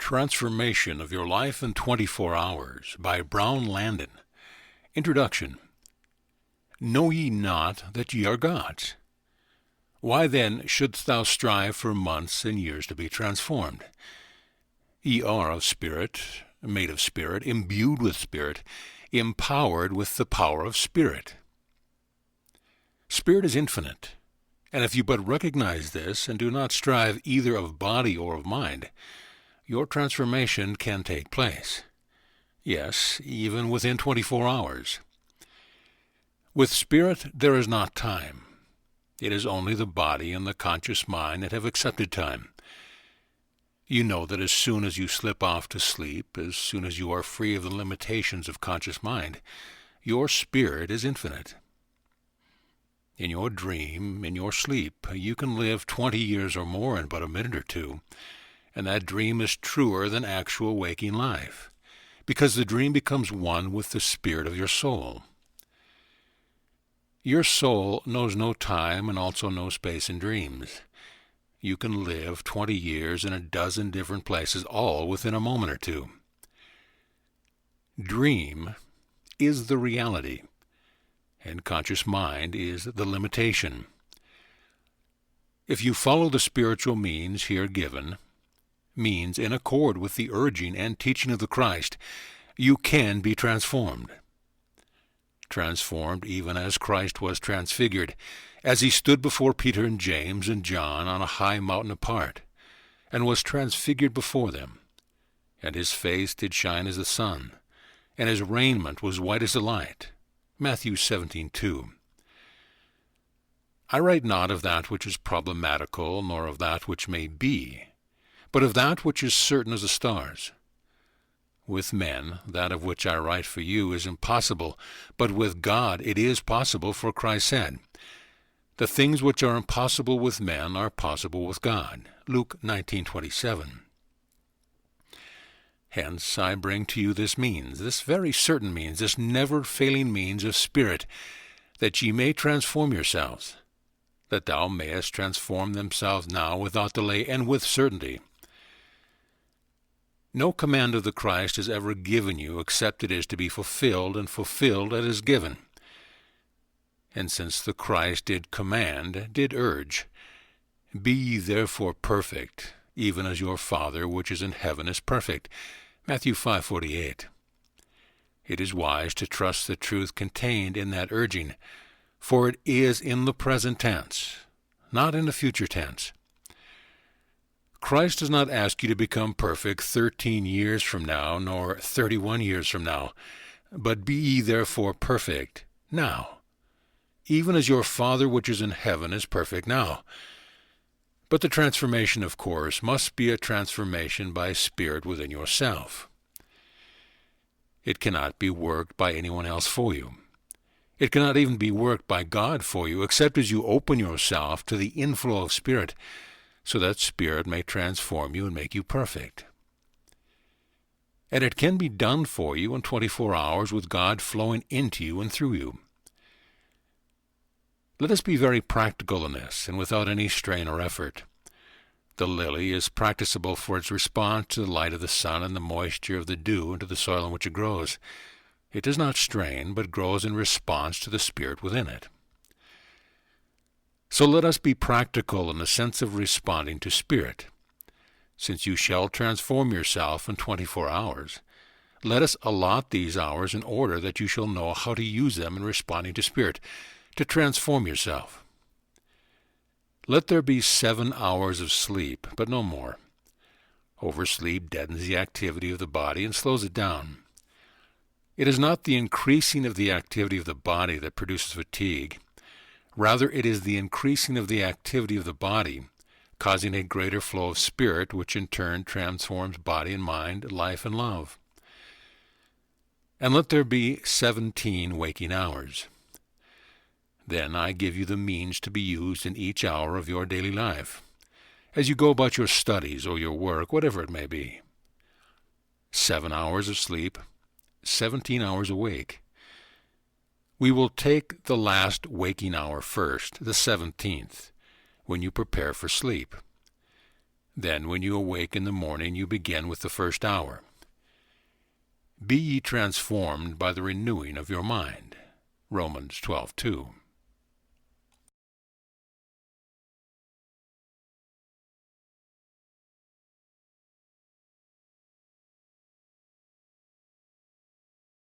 Transformation of Your Life in 24 Hours by Brown Landon. Introduction. Know ye not that ye are God's? Why then shouldst thou strive for months and years to be transformed? Ye are of spirit, made of spirit, imbued with spirit, empowered with the power of spirit. Spirit is infinite, and if you but recognize this and do not strive either of body or of mind, your transformation can take place. Yes, even within 24 hours. With spirit there is not time. It is only the body and the conscious mind that have accepted time. You know that as soon as you slip off to sleep, as soon as you are free of the limitations of conscious mind, your spirit is infinite. In your dream, in your sleep, you can live 20 years or more in but a minute or two, and that dream is truer than actual waking life, because the dream becomes one with the spirit of your soul. Your soul knows no time and also no space in dreams. You can live 20 years in a dozen different places, all within a moment or two. Dream is the reality, and conscious mind is the limitation. If you follow the spiritual means here given, means in accord with the urging and teaching of the Christ, you can be transformed. Transformed even as Christ was transfigured, as he stood before Peter and James and John on a high mountain apart, and was transfigured before them. And his face did shine as the sun, and his raiment was white as the light. Matthew 17:2. I write not of that which is problematical, nor of that which may be, but of that which is certain as the stars. With men, that of which I write for you is impossible, but with God it is possible, for Christ said, "The things which are impossible with men are possible with God." Luke 19:27. Hence I bring to you this means, this very certain means, this never-failing means of spirit, that ye may transform yourselves, that thou mayest transform themselves now without delay and with certainty. No command of the Christ is ever given you except it is to be fulfilled, and fulfilled it is given. And since the Christ did command, did urge, "Be ye therefore perfect, even as your Father which is in heaven is perfect," Matthew 5:48. It is wise to trust the truth contained in that urging, for it is in the present tense, not in the future tense. Christ does not ask you to become perfect 13 years from now, nor 31 years from now, but be ye therefore perfect now, even as your Father which is in heaven is perfect now. But the transformation, of course, must be a transformation by spirit within yourself. It cannot be worked by anyone else for you. It cannot even be worked by God for you, except as you open yourself to the inflow of spirit, so that spirit may transform you and make you perfect. And it can be done for you in 24 hours with God flowing into you and through you. Let us be very practical in this, and without any strain or effort. The lily is practicable for its response to the light of the sun and the moisture of the dew into the soil in which it grows. It does not strain, but grows in response to the spirit within it. So let us be practical in the sense of responding to spirit. Since you shall transform yourself in 24 hours, let us allot these hours in order that you shall know how to use them in responding to spirit, to transform yourself. Let there be 7 hours of sleep, but no more. Oversleep deadens the activity of the body and slows it down. It is not the increasing of the activity of the body that produces fatigue. Rather, it is the increasing of the activity of the body, causing a greater flow of spirit, which in turn transforms body and mind, life and love. And let there be 17 waking hours. Then I give you the means to be used in each hour of your daily life, as you go about your studies or your work, whatever it may be. 7 hours of sleep, 17 hours awake. We will take the last waking hour first, the 17th, when you prepare for sleep. Then when you awake in the morning, you begin with the first hour. Be ye transformed by the renewing of your mind. Romans 12:2.